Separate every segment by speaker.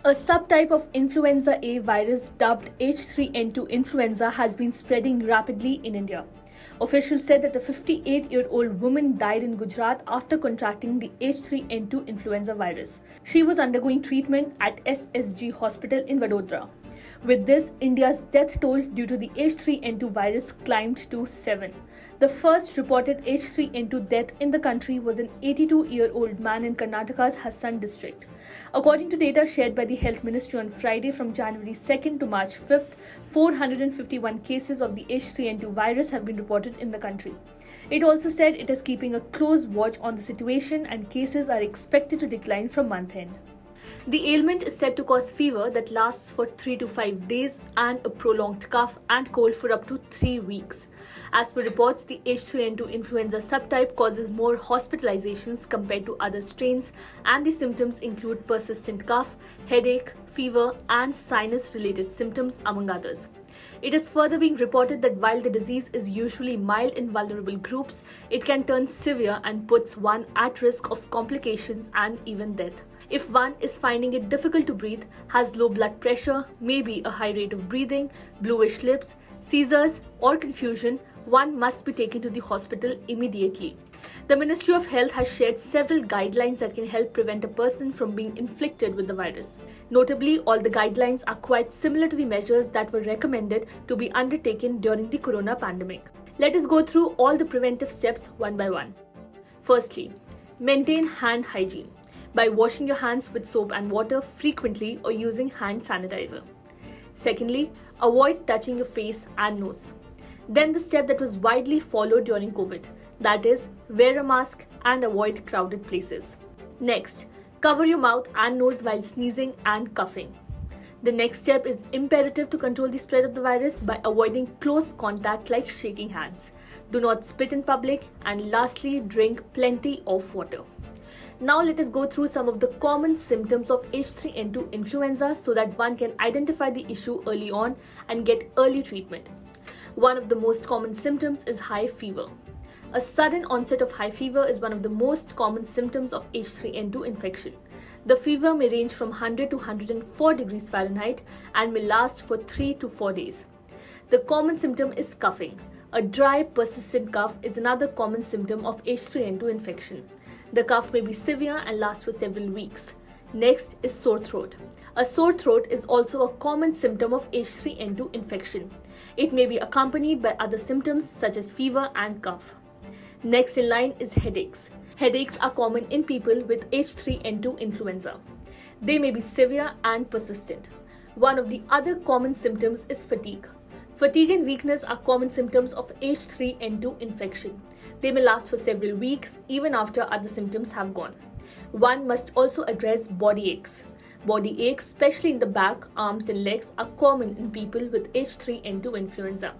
Speaker 1: A subtype of influenza A virus dubbed H3N2 Influenza has been spreading rapidly in India. Officials said that a 58-year-old woman died in Gujarat after contracting the H3N2 influenza virus. She was undergoing treatment at SSG hospital in Vadodara. With this, India's death toll due to the H3N2 virus climbed to 7. The first reported H3N2 death in the country was an 82-year-old man in Karnataka's Hassan district. According to data shared by the Health Ministry on Friday, from January 2nd to March 5th, 451 cases of the H3N2 virus have been reported in the country. It also said it is keeping a close watch on the situation and cases are expected to decline from month end. The ailment is said to cause fever that lasts for 3 to 5 days and a prolonged cough and cold for up to 3 weeks. As per reports, the H3N2 influenza subtype causes more hospitalizations compared to other strains, and the symptoms include persistent cough, headache, fever, and sinus-related symptoms, among others. It is further being reported that while the disease is usually mild in vulnerable groups, it can turn severe and puts one at risk of complications and even death. If one is finding it difficult to breathe, has low blood pressure, maybe a high rate of breathing, bluish lips, seizures, or confusion, one must be taken to the hospital immediately. The Ministry of Health has shared several guidelines that can help prevent a person from being inflicted with the virus. Notably, all the guidelines are quite similar to the measures that were recommended to be undertaken during the corona pandemic. Let us go through all the preventive steps one by one. Firstly, maintain hand hygiene by washing your hands with soap and water frequently or using hand sanitizer. Secondly, avoid touching your face and nose. Then the step that was widely followed during COVID, that is, wear a mask and avoid crowded places. Next, cover your mouth and nose while sneezing and coughing. The next step is imperative to control the spread of the virus by avoiding close contact like shaking hands. Do not spit in public, and lastly, drink plenty of water. Now let us go through some of the common symptoms of H3N2 influenza so that one can identify the issue early on and get early treatment. One of the most common symptoms is high fever. A sudden onset of high fever is one of the most common symptoms of H3N2 infection. The fever may range from 100 to 104 degrees Fahrenheit and may last for 3 to 4 days. The common symptom is coughing. A dry, persistent cough is another common symptom of H3N2 infection. The cough may be severe and last for several weeks. Next is sore throat. A sore throat is also a common symptom of H3N2 infection. It may be accompanied by other symptoms such as fever and cough. Next in line is headaches. Headaches are common in people with H3N2 influenza. They may be severe and persistent. One of the other common symptoms is fatigue. Fatigue and weakness are common symptoms of H3N2 infection. They may last for several weeks even after other symptoms have gone. One must also address body aches. Body aches, especially in the back, arms and legs, are common in people with H3N2 influenza.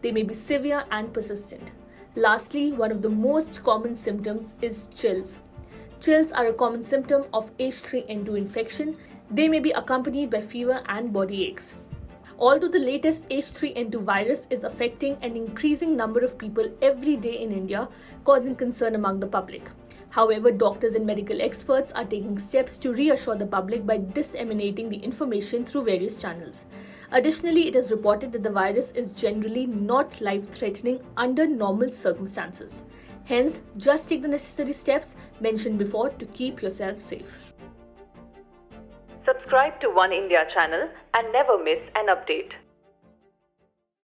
Speaker 1: They may be severe and persistent. Lastly, one of the most common symptoms is chills. Chills are a common symptom of H3N2 infection. They may be accompanied by fever and body aches. Although the latest H3N2 virus is affecting an increasing number of people every day in India, causing concern among the public. However, doctors and medical experts are taking steps to reassure the public by disseminating the information through various channels. Additionally, it is reported that the virus is generally not life-threatening under normal circumstances. Hence, just take the necessary steps mentioned before to keep yourself safe.
Speaker 2: Subscribe to Oneindia channel and never miss an update.